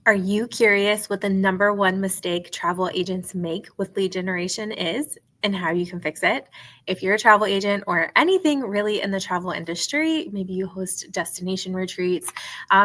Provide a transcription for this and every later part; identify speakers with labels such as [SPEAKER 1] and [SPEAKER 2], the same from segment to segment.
[SPEAKER 1] Are you curious what the number one mistake travel agents make with lead generation is and how you can fix it? If you're a travel agent or anything really in the travel industry, maybe you host destination retreats,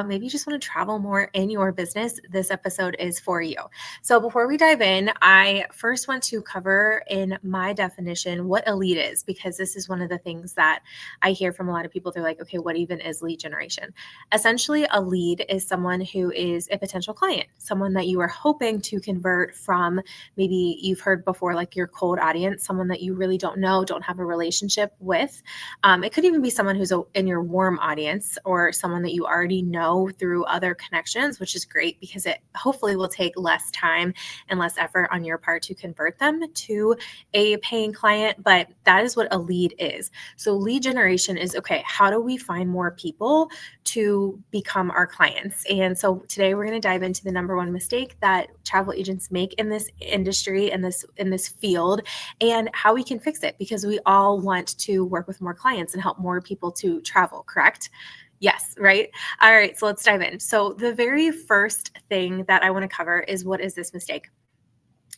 [SPEAKER 1] maybe you just want to travel more in your business, this episode is for you. So before we dive in, I first want to cover in my definition what a lead is, because this is one of the things that I hear from a lot of people. They're like, okay, what even is lead generation? Essentially, a lead is someone who is a potential client, someone that you are hoping to convert from, maybe you've heard before, like your cold audience, someone that you really don't know, don't have a relationship with. It could even be someone who's in your warm audience or someone that you already know through other connections, which is great because it hopefully will take less time and less effort on your part to convert them to a paying client. But that is what a lead is. So lead generation is, okay, how do we find more people to become our clients? And so today we're going to dive into the number one mistake that travel agents make in this industry and in this field, and how we can fix it, because we all want to work with more clients and help more people to travel, correct? Yes, right? All right, so let's dive in. So the very first thing that I want to cover is, what is this mistake?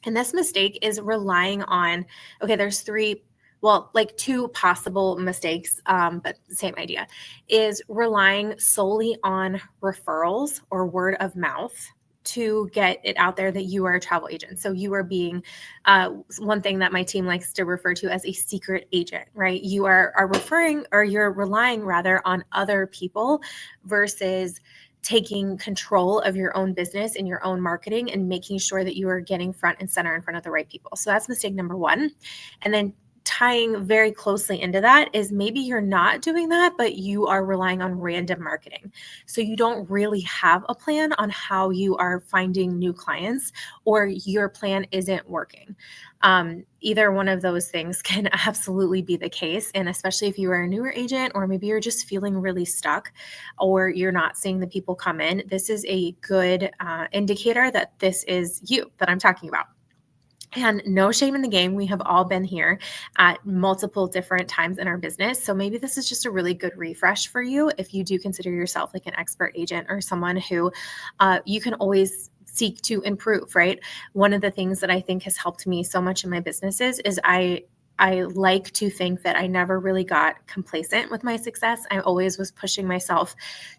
[SPEAKER 1] And this mistake is relying on, okay, there's two possible mistakes, but same idea, is relying solely on referrals or word of mouth to get it out there that you are a travel agent. So you are being one thing that my team likes to refer to as a secret agent, right? You are referring, or you're relying rather, on other people versus taking control of your own business and your own marketing and making sure that you are getting front and center in front of the right people. So that's mistake number one. And then tying very closely into that is, maybe you're not doing that, but you are relying on random marketing. So you don't really have a plan on how you are finding new clients, or your plan isn't working. Either one of those things can absolutely be the case. And especially if you are a newer agent, or maybe you're just feeling really stuck, or you're not seeing the people come in, this is a good indicator that this is you that I'm talking about. And no shame in the game. We have all been here at multiple different times in our business. So maybe this is just a really good refresh for you if you do consider yourself like an expert agent, or someone who you can always seek to improve, right? One of the things that I think has helped me so much in my businesses is I like to think that I never really got complacent with my success. I always was pushing myself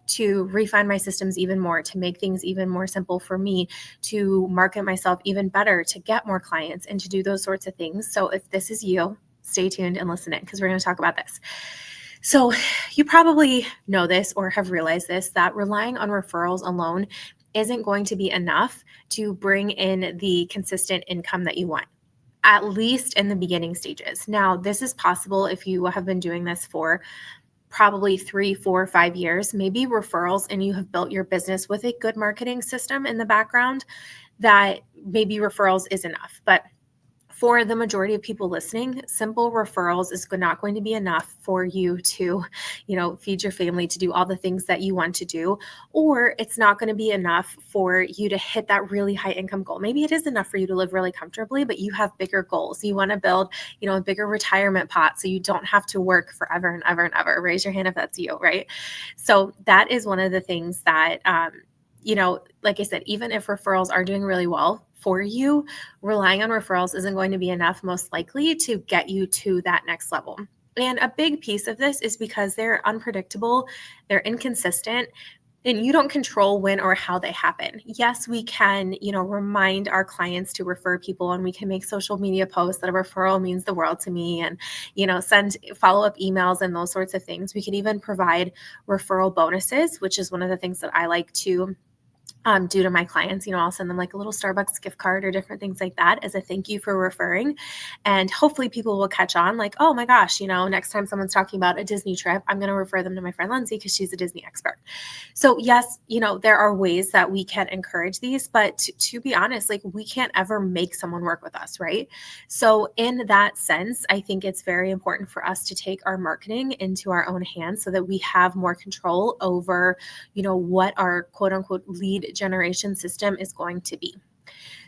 [SPEAKER 1] to refine my systems even more, to make things even more simple for me, to market myself even better, to get more clients, and to do those sorts of things. So if this is you, stay tuned and listen in, because we're going to talk about this. So you probably know this or have realized this, that relying on referrals alone isn't going to be enough to bring in the consistent income that you want, at least in the beginning stages. Now, this is possible if you have been doing this for probably 3, 4, 5 years, maybe referrals, and you have built your business with a good marketing system in the background, that maybe referrals is enough. But for the majority of people listening, simple referrals is not going to be enough for you to, feed your family, to do all the things that you want to do, or it's not going to be enough for you to hit that really high income goal. Maybe it is enough for you to live really comfortably, but you have bigger goals. You want to build, a bigger retirement pot so you don't have to work forever and ever and ever. Raise your hand if that's you, right? So that is one of the things that, like I said, even if referrals are doing really well for you, relying on referrals isn't going to be enough, most likely, to get you to that next level. And a big piece of this is because they're unpredictable, they're inconsistent, and you don't control when or how they happen. Yes, we can, remind our clients to refer people, and we can make social media posts that a referral means the world to me, and, send follow-up emails and those sorts of things. We can even provide referral bonuses, which is one of the things that I like to do to my clients. I'll send them like a little Starbucks gift card or different things like that as a thank you for referring. And hopefully people will catch on, like, oh my gosh, next time someone's talking about a Disney trip, I'm going to refer them to my friend Lindsay because she's a Disney expert. So yes, there are ways that we can encourage these, but to be honest, like, we can't ever make someone work with us, right? So in that sense, I think it's very important for us to take our marketing into our own hands so that we have more control over, what our quote unquote lead generation system is going to be.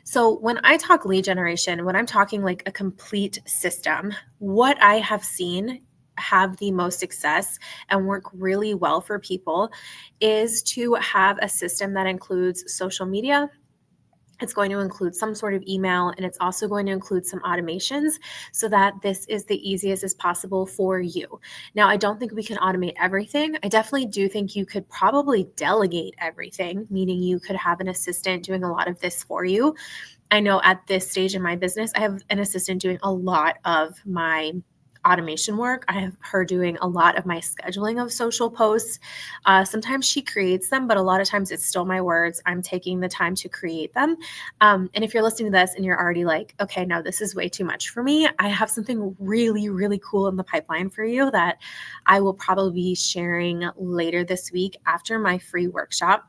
[SPEAKER 1] So when I talk lead generation, when I'm talking like a complete system, what I have seen have the most success and work really well for people is to have a system that includes social media. It's going to include some sort of email, and it's also going to include some automations so that this is the easiest as possible for you. Now, I don't think we can automate everything. I definitely do think you could probably delegate everything, meaning you could have an assistant doing a lot of this for you. I know at this stage in my business, I have an assistant doing a lot of my automation work. I have her doing a lot of my scheduling of social posts. Sometimes she creates them, but a lot of times it's still my words. I'm taking the time to create them. And if you're listening to this and you're already like, okay, no, this is way too much for me, I have something really, really cool in the pipeline for you that I will probably be sharing later this week after my free workshop.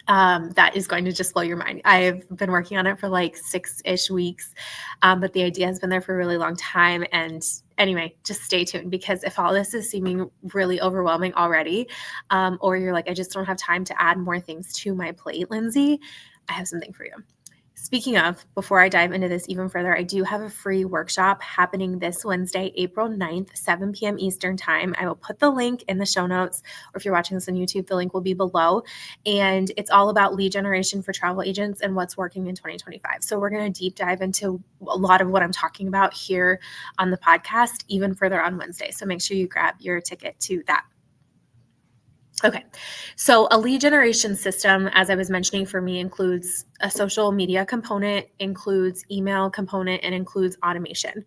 [SPEAKER 1] That is going to just blow your mind. I've been working on it for like 6-ish weeks, but the idea has been there for a really long time. And anyway, just stay tuned, because if all this is seeming really overwhelming already, or you're like, I just don't have time to add more things to my plate, Lindsay, I have something for you. Speaking of, before I dive into this even further, I do have a free workshop happening this Wednesday, April 9th, 7 p.m. Eastern time. I will put the link in the show notes, or if you're watching this on YouTube, the link will be below. And it's all about lead generation for travel agents and what's working in 2025. So we're going to deep dive into a lot of what I'm talking about here on the podcast, even further on Wednesday. So make sure you grab your ticket to that. Okay, so a lead generation system, as I was mentioning, for me includes a social media component, includes email component, and includes automation.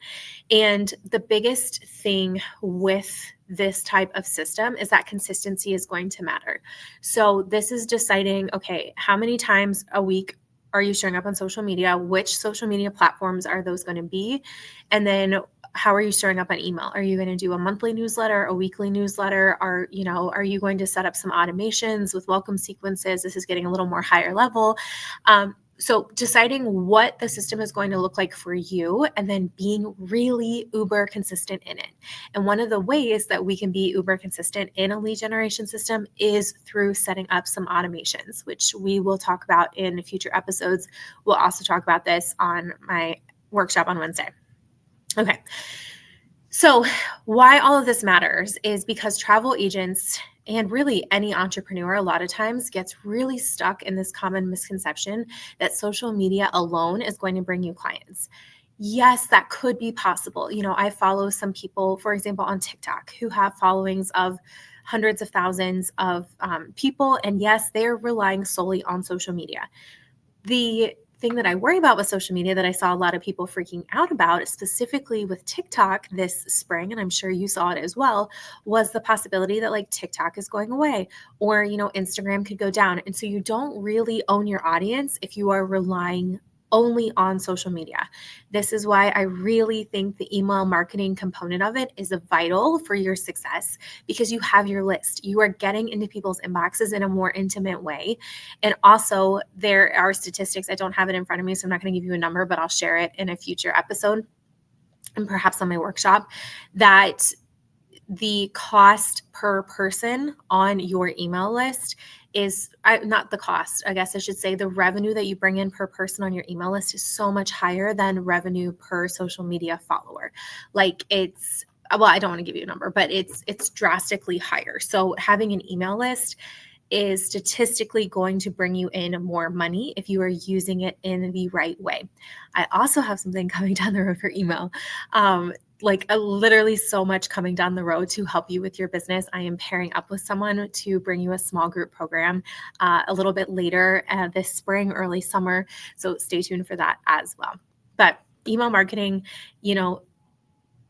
[SPEAKER 1] And the biggest thing with this type of system is that consistency is going to matter. So this is deciding, okay, how many times a week are you showing up on social media? Which social media platforms are those going to be? And then how are you showing up on email? Are you going to do a monthly newsletter, a weekly newsletter? Are you going to set up some automations with welcome sequences? This is getting a little more higher level. So deciding what the system is going to look like for you, and then being really uber consistent in it. And one of the ways that we can be uber consistent in a lead generation system is through setting up some automations, which we will talk about in future episodes. We'll also talk about this on my workshop on Wednesday. Okay. So why all of this matters is because travel agents, and really any entrepreneur, a lot of times gets really stuck in this common misconception that social media alone is going to bring you clients. Yes, that could be possible. I follow some people, for example, on TikTok, who have followings of hundreds of thousands of people. And yes, they're relying solely on social media. The thing that I worry about with social media that I saw a lot of people freaking out about, specifically with TikTok this spring, and I'm sure you saw it as well, was the possibility that like TikTok is going away, or, Instagram could go down. And so you don't really own your audience if you are relying only on social media. This is why I really think the email marketing component of it is vital for your success, because you have your list. You are getting into people's inboxes in a more intimate way. And also, there are statistics. I don't have it in front of me, so I'm not going to give you a number, but I'll share it in a future episode and perhaps on my workshop, that the cost per person on your email list is not the cost, I guess I should say, the revenue that you bring in per person on your email list is so much higher than revenue per social media follower. Like well, I don't want to give you a number, but it's drastically higher. So having an email list is statistically going to bring you in more money if you are using it in the right way. I also have something coming down the road for email. Literally so much coming down the road to help you with your business. I am pairing up with someone to bring you a small group program a little bit later this spring, early summer. So stay tuned for that as well. But email marketing,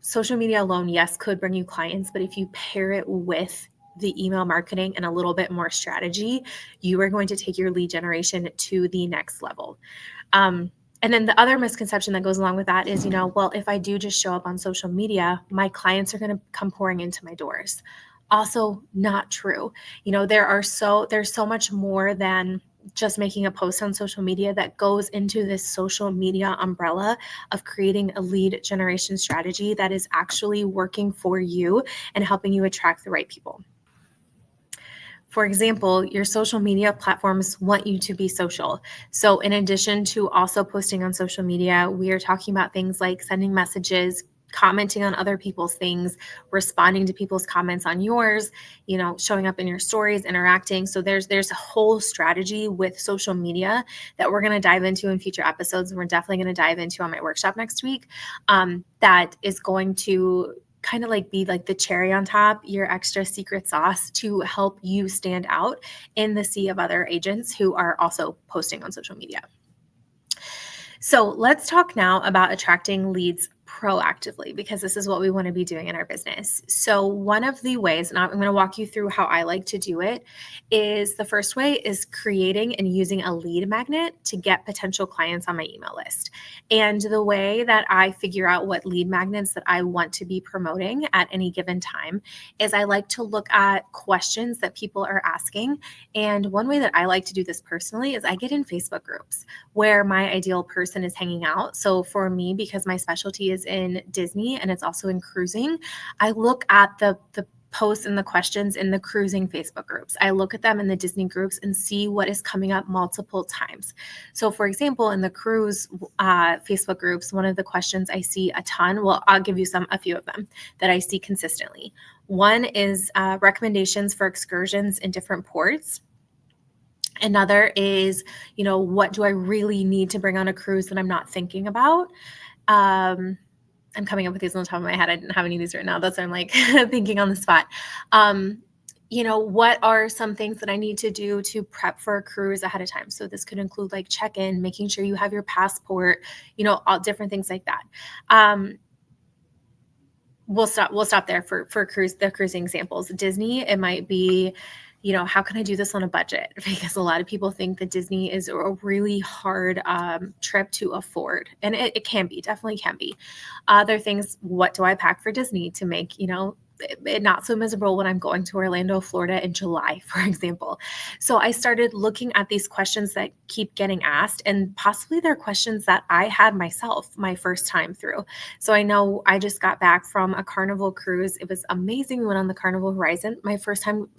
[SPEAKER 1] social media alone, yes, could bring you clients, but if you pair it with the email marketing and a little bit more strategy, you are going to take your lead generation to the next level. And then the other misconception that goes along with that is, well, if I do just show up on social media, my clients are going to come pouring into my doors. Also not true. There's so much more than just making a post on social media that goes into this social media umbrella of creating a lead generation strategy that is actually working for you and helping you attract the right people. For example, your social media platforms want you to be social. So in addition to also posting on social media, we are talking about things like sending messages, commenting on other people's things, responding to people's comments on yours, showing up in your stories, interacting. So there's a whole strategy with social media that we're going to dive into in future episodes. And we're definitely going to dive into on my workshop next week. That is going to kind of like be like the cherry on top, your extra secret sauce to help you stand out in the sea of other agents who are also posting on social media. So let's talk now about attracting leads proactively, because this is what we want to be doing in our business. So one of the ways, and I'm going to walk you through how I like to do it, is the first way is creating and using a lead magnet to get potential clients on my email list. And the way that I figure out what lead magnets that I want to be promoting at any given time is I like to look at questions that people are asking. And one way that I like to do this personally is I get in Facebook groups where my ideal person is hanging out. So for me, because my specialty is in Disney and it's also in cruising, I look at the posts and the questions in the cruising Facebook groups. I look at them in the Disney groups and see what is coming up multiple times. So for example, in the cruise Facebook groups, one of the questions I see a ton, well, I'll give you a few of them that I see consistently. One is recommendations for excursions in different ports. Another is, what do I really need to bring on a cruise that I'm not thinking about? I'm coming up with these on the top of my head. I didn't have any of these right now. That's why I'm like thinking on the spot. What are some things that I need to do to prep for a cruise ahead of time? So this could include like check-in, making sure you have your passport, all different things like that. We'll stop there for the cruising examples. Disney, it might be, how can I do this on a budget? Because a lot of people think that Disney is a really hard trip to afford. And it can be, definitely can be. Other things, what do I pack for Disney to make, it not so miserable when I'm going to Orlando, Florida in July, for example. So I started looking at these questions that keep getting asked, and possibly they're questions that I had myself my first time through. So I know I just got back from a Carnival cruise. It was amazing. We went on the Carnival Horizon, my first time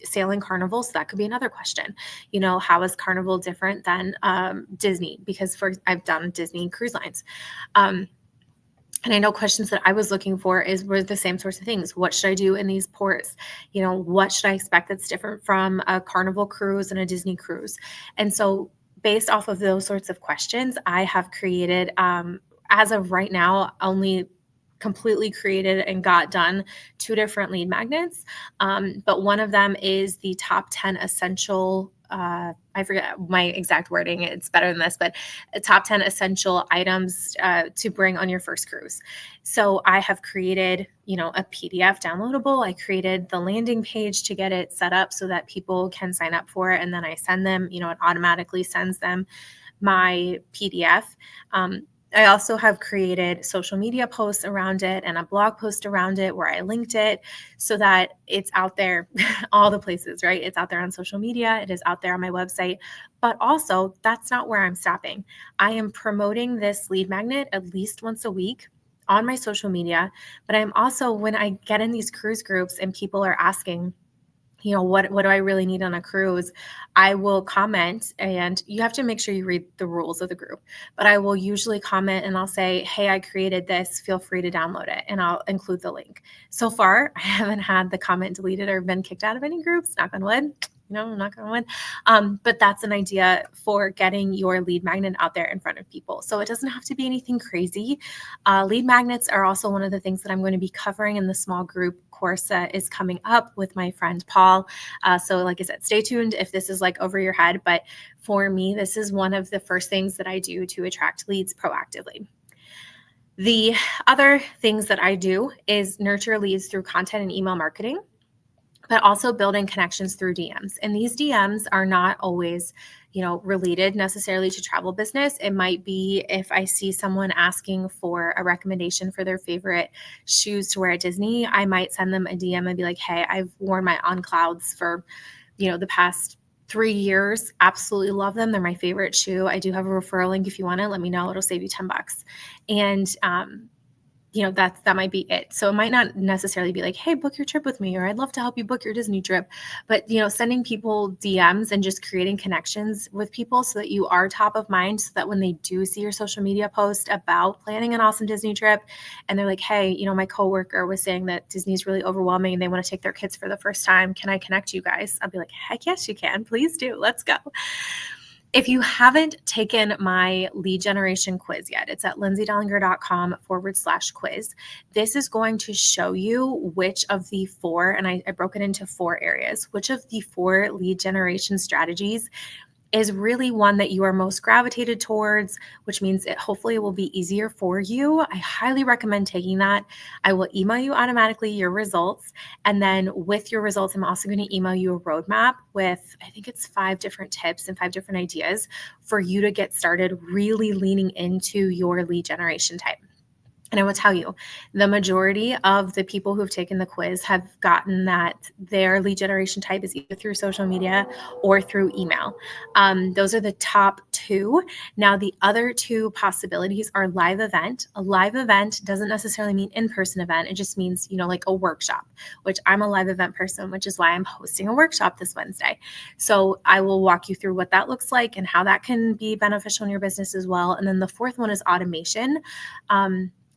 [SPEAKER 1] sailing Carnival. So that could be another question. How is Carnival different than Disney? Because I've done Disney cruise lines. And I know questions that I was looking for were the same sorts of things. What should I do in these ports? What should I expect that's different from a Carnival cruise and a Disney cruise? And so based off of those sorts of questions, I have created, as of right now, only completely created and got done 2 different lead magnets. But one of them is the top 10 essential I forget my exact wording. It's better than this, but top 10 essential items to bring on your first cruise. So I have created, a PDF downloadable. I created the landing page to get it set up so that people can sign up for it. And then I send them, it automatically sends them my PDF. I also have created social media posts around it and a blog post around it where I linked it so that it's out there, all the places, right? It's out there on social media. It is out there on my website. But also, that's not where I'm stopping. I am promoting this lead magnet at least once a week on my social media. But I'm also, when I get in these cruise groups and people are asking, what do I really need on a cruise? I will comment, and you have to make sure you read the rules of the group, but I will usually comment and I'll say, hey, I created this, feel free to download it. And I'll include the link. So far, I haven't had the comment deleted or been kicked out of any groups, knock on wood. Knock on wood. But that's an idea for getting your lead magnet out there in front of people. So it doesn't have to be anything crazy. Lead magnets are also one of the things that I'm going to be covering in the small group course that is coming up with my friend Paul. So like I said, stay tuned if this is like over your head. But for me, this is one of the first things that I do to attract leads proactively. The other things that I do is nurture leads through content and email marketing, but also building connections through DMs. And these DMs are not always, related necessarily to travel business. It might be if I see someone asking for a recommendation for their favorite shoes to wear at Disney, I might send them a DM and be like, hey, I've worn my On Clouds for, the past 3 years. Absolutely love them. They're my favorite shoe. I do have a referral link. If you want it, let me know. It'll save you $10. And, that might be it. So it might not necessarily be like, hey, book your trip with me, or I'd love to help you book your Disney trip. But, sending people DMs and just creating connections with people so that you are top of mind, so that when they do see your social media post about planning an awesome Disney trip and they're like, hey, my coworker was saying that Disney's really overwhelming and they want to take their kids for the first time. Can I connect you guys? I'll be like, heck yes, you can. Please do. Let's go. If you haven't taken my lead generation quiz yet, it's at lindsaydellinger.com/quiz. This is going to show you which of the four, and I broke it into 4 areas, which of the 4 lead generation strategies is really one that you are most gravitated towards, which means hopefully it will be easier for you. I highly recommend taking that. I will email you automatically your results. And then with your results, I'm also going to email you a roadmap with, I think it's 5 different tips and 5 different ideas for you to get started really leaning into your lead generation type. And I will tell you, the majority of the people who've taken the quiz have gotten that their lead generation type is either through social media or through email. Those are the top 2. Now, the other 2 possibilities are live event. A live event doesn't necessarily mean in-person event. It just means, like a workshop, which I'm a live event person, which is why I'm hosting a workshop this Wednesday. So I will walk you through what that looks like and how that can be beneficial in your business as well. And then the 4th one is automation.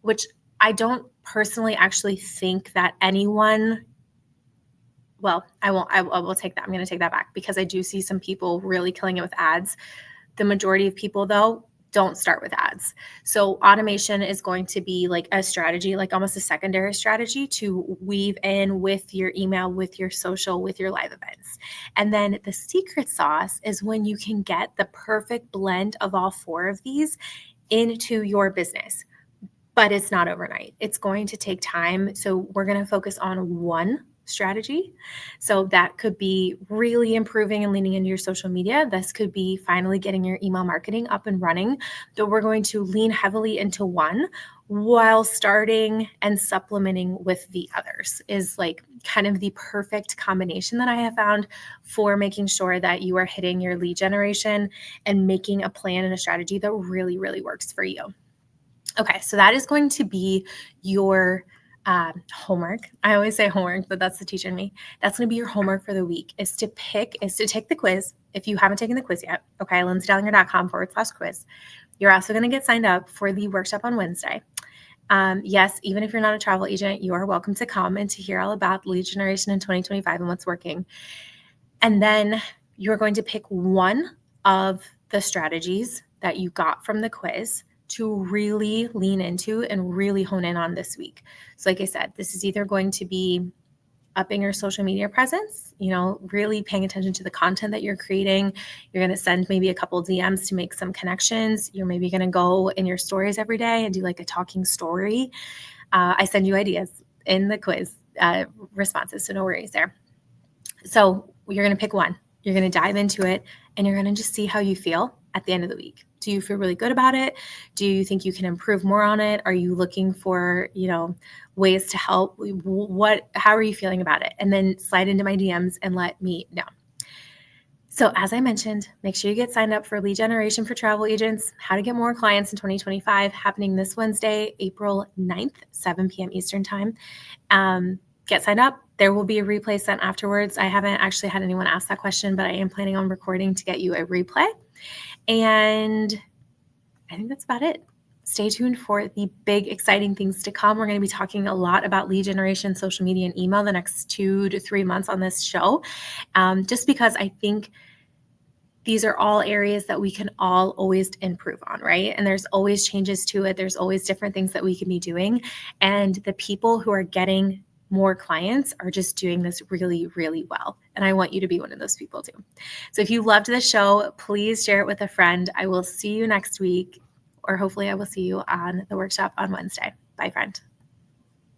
[SPEAKER 1] Which I don't personally actually think that anyone, well, I will take that. I'm going to take that back because I do see some people really killing it with ads. The majority of people, though, don't start with ads. So automation is going to be like a strategy, like almost a secondary strategy to weave in with your email, with your social, with your live events. And then the secret sauce is when you can get the perfect blend of all 4 of these into your business. But it's not overnight. It's going to take time. So we're going to focus on one strategy. So that could be really improving and leaning into your social media. This could be finally getting your email marketing up and running. But we're going to lean heavily into one while starting and supplementing with the others is like kind of the perfect combination that I have found for making sure that you are hitting your lead generation and making a plan and a strategy that really, really works for you. Okay, so that is going to be your homework. I always say homework, but that's the teacher in me. That's going to be your homework for the week is to take the quiz. If you haven't taken the quiz yet, okay, lindsaydellinger.com/quiz. You're also going to get signed up for the workshop on Wednesday. Yes, even if you're not a travel agent, you are welcome to come and to hear all about lead generation in 2025 and what's working. And then you're going to pick one of the strategies that you got from the quiz to really lean into and really hone in on this week. So like I said, this is either going to be upping your social media presence, really paying attention to the content that you're creating. You're going to send maybe a couple DMs to make some connections. You're maybe going to go in your stories every day and do like a talking story. I send you ideas in the quiz responses, so no worries there. So you're going to pick one. You're going to dive into it and you're going to just see how you feel at the end of the week. Do you feel really good about it? Do you think you can improve more on it? Are you looking for, ways to help? How are you feeling about it? And then slide into my DMs and let me know. So as I mentioned, make sure you get signed up for lead generation for travel agents, how to get more clients in 2025, happening this Wednesday, April 9th, 7 p.m. Eastern time. Get signed up. There will be a replay sent afterwards. I haven't actually had anyone ask that question, but I am planning on recording to get you a replay. And I think that's about it. Stay tuned for the big, exciting things to come. We're going to be talking a lot about lead generation, social media, and email the next 2 to 3 months on this show, just because I think these are all areas that we can all always improve on, right? And there's always changes to it. There's always different things that we can be doing. And the people who are getting more clients are just doing this really, really well. And I want you to be one of those people too. So if you loved this show, please share it with a friend. I will see you next week, or hopefully I will see you on the workshop on Wednesday. Bye, friend.